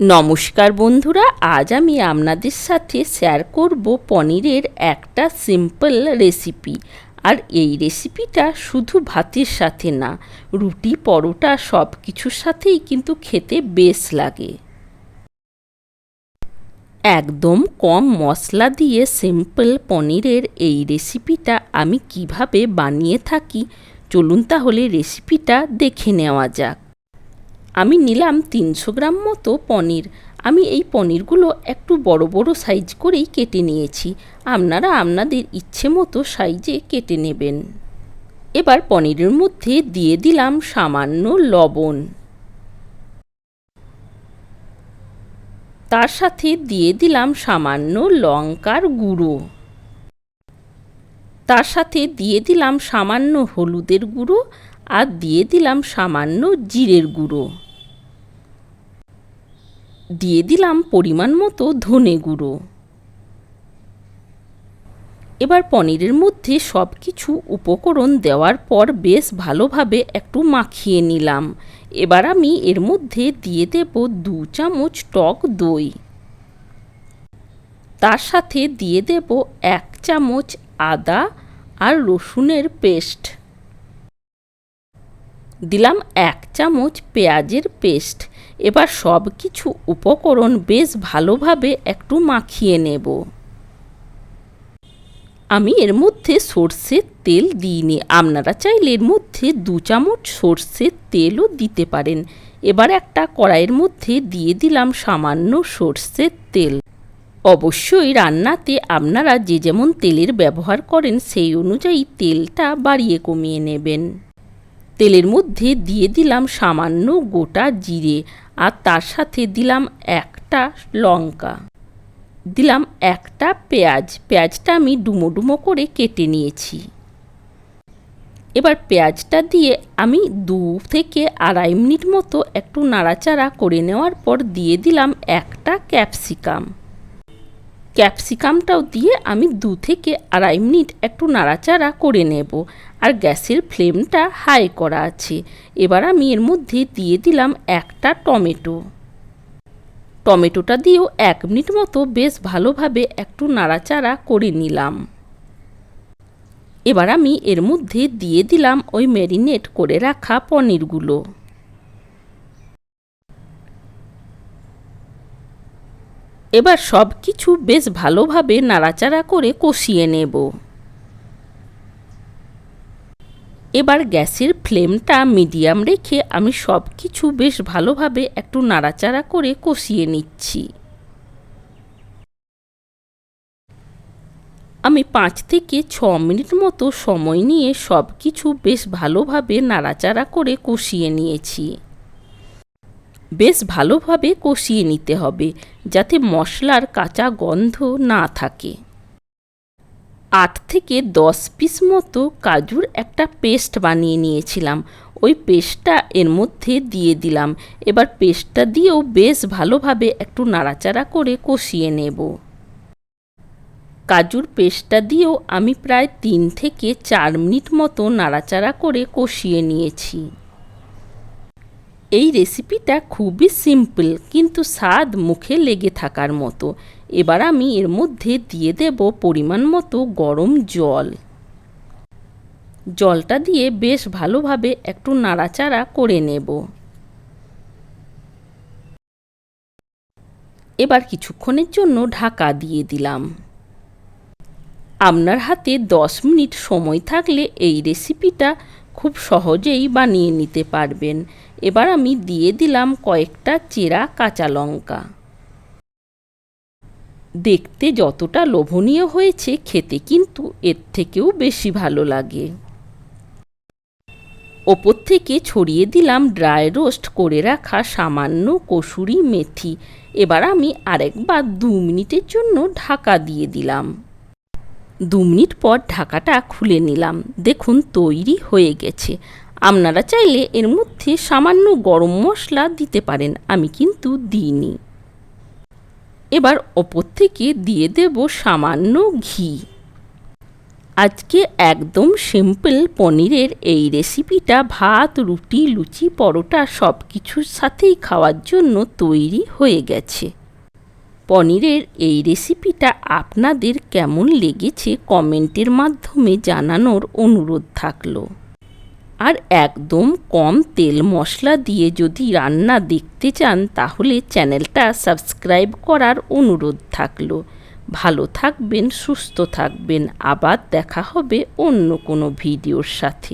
নমস্কার বন্ধুরা, আজ আমি আপনাদের সাথে শেয়ার করব পনিরের একটা সিম্পল রেসিপি। আর এই রেসিপিটা শুধু ভাতের সাথে না, রুটি পরোটা সব কিছুর সাথেই কিন্তু খেতে বেশ লাগে। একদম কম মশলা দিয়ে সিম্পল পনিরের এই রেসিপিটা আমি কিভাবে বানিয়ে থাকি, চলুন তাহলে রেসিপিটা দেখে নেওয়া যাক। আমি নিলাম 300 গ্রাম মতো পনির। আমি এই পনিরগুলো একটু বড় বড় সাইজ করেই কেটে নিয়েছি। আপনারা আপনাদের ইচ্ছে মতো সাইজে কেটে নেবেন। এবার পনিরের মধ্যে দিয়ে দিলাম সামান্য লবণ, তার সাথে দিয়ে দিলাম সামান্য লঙ্কার গুঁড়ো, তার সাথে দিয়ে দিলাম সামান্য হলুদের গুঁড়ো, আর দিয়ে দিলাম সামান্য জিরের গুঁড়ো, দিয়ে দিলাম পরিমাণ মতো ধনে গুঁড়ো। এবার পনিরের মধ্যে সব কিছু উপকরণ দেওয়ার পর বেশ ভালোভাবে একটু মাখিয়ে নিলাম। এবার আমি এর মধ্যে দিয়ে দেব 2 চামচ টক দই, তার সাথে দিয়ে দেব 1 চামচ আদা আর রসুনের পেস্ট, দিলাম 1 চামচ পেঁয়াজের পেস্ট। এবার সব কিছু উপকরণ বেশ ভালোভাবে একটু মাখিয়ে নেব। আমি এর মধ্যে সর্ষের তেল দিইনি, আপনারা চাইলে এর মধ্যে 2 চামচ সর্ষের তেলও দিতে পারেন। এবার একটা কড়াইয়ের মধ্যে দিয়ে দিলাম সামান্য সর্ষের তেল। অবশ্যই রান্নাতে আপনারা যে যেমন তেলের ব্যবহার করেন সেই অনুযায়ী তেলটা বাড়িয়ে কমিয়ে নেবেন। তেলের মধ্যে দিয়ে দিলাম সামান্য গোটা জিরে, আর তার সাথে দিলাম একটা লঙ্কা, দিলাম একটা পেঁয়াজটা আমি ডুমো ডুমো করে কেটে নিয়েছি। এবার পেঁয়াজটা দিয়ে আমি 2 থেকে 2.5 মিনিট মতো একটু নাড়াচাড়া করে নেওয়ার পর দিয়ে দিলাম একটা ক্যাপসিকামটাও দিয়ে আমি 2 থেকে 2.5 মিনিট একটু নাড়াচাড়া করে নেব। আর গ্যাসের ফ্লেমটা হাই করা আছে। এবার আমি এর মধ্যে দিয়ে দিলাম একটা টমেটোটা দিয়েও 1 মিনিট মতো বেশ ভালোভাবে একটু নাড়াচাড়া করে নিলাম। এবার আমি এর মধ্যে দিয়ে দিলাম ওই ম্যারিনেট করে রাখা পনিরগুলো। এবার সব কিছু বেশ ভালোভাবে নাড়াচাড়া করে কষিয়ে নেব। এবার গ্যাসের ফ্লেমটা মিডিয়াম রেখে আমি সব কিছু বেশ ভালোভাবে একটু নাড়াচাড়া করে কষিয়ে নিচ্ছি। আমি 5 থেকে 6 মিনিট মতো সময় নিয়ে সব কিছু বেশ ভালোভাবে নাড়াচাড়া করে কষিয়ে নিয়েছি। বেশ ভালোভাবে কষিয়ে নিতে হবে যাতে মশলার কাঁচা গন্ধ না থাকে। 8 থেকে 10 পিস মতো কাজুর একটা পেস্ট বানিয়ে নিয়েছিলাম, ওই পেস্টটা এর মধ্যে দিয়ে দিলাম। এবার পেস্টটা দিয়েও বেশ ভালোভাবে একটু নাড়াচাড়া করে কষিয়ে নেব। কাজুর পেস্টটা দিয়েও আমি প্রায় 3 থেকে 4 মিনিট মতো নাড়াচাড়া করে কষিয়ে নিয়েছি। এই রেসিপিটা খুবই সিম্পল কিন্তু স্বাদ মুখে লেগে থাকার মতো। এবার আমি এর মধ্যে দিয়ে দেব পরিমাণ মতো গরম জলটা দিয়ে বেশ ভালোভাবে একটু নাড়াচাড়া করে নেব। এবার কিছুক্ষণের জন্য ঢাকা দিয়ে দিলাম। আপনার হাতে 10 মিনিট সময় থাকলে এই রেসিপিটা খুব সহজেই বানিয়ে নিতে পারবেন। এবার আমি দিয়ে দিলাম কয়েকটা চেরা কাঁচা লঙ্কা। দেখতে যতটা লোভনীয় হয়েছে খেতে কিন্তু এর থেকেও বেশি ভালো লাগে। ওপর থেকে ছড়িয়ে দিলাম ড্রাই রোস্ট করে রাখা সামান্য কসুরি মেথি। এবার আমি আরেকবার 2 মিনিটের জন্য ঢাকা দিয়ে দিলাম। 2 মিনিট পর ঢাকাটা খুলে নিলাম। দেখুন তৈরি হয়ে গেছে। আপনারা চাইলে এর মধ্যে সামান্য গরম মশলা দিতে পারেন, আমি কিন্তু দিইনি। এবার ওপর থেকে দিয়ে দেব সামান্য ঘি। আজকে একদম সিম্পল পনিরের এই রেসিপিটা ভাত, রুটি, লুচি, পরোটা সব কিছুর সাথেই খাওয়ার জন্য তৈরি হয়ে গেছে। পনিরের এই রেসিপিটা আপনাদের কেমন লেগেছে কমেন্টের মাধ্যমে জানানোর অনুরোধ থাকলো। আর একদম কম তেল মশলা দিয়ে যদি রান্না দেখতে চান তাহলে চ্যানেলটা সাবস্ক্রাইব করার অনুরোধ থাকলো। ভালো থাকবেন, সুস্থ থাকবেন, আবার দেখা হবে অন্য কোনো ভিডিওর সাথে।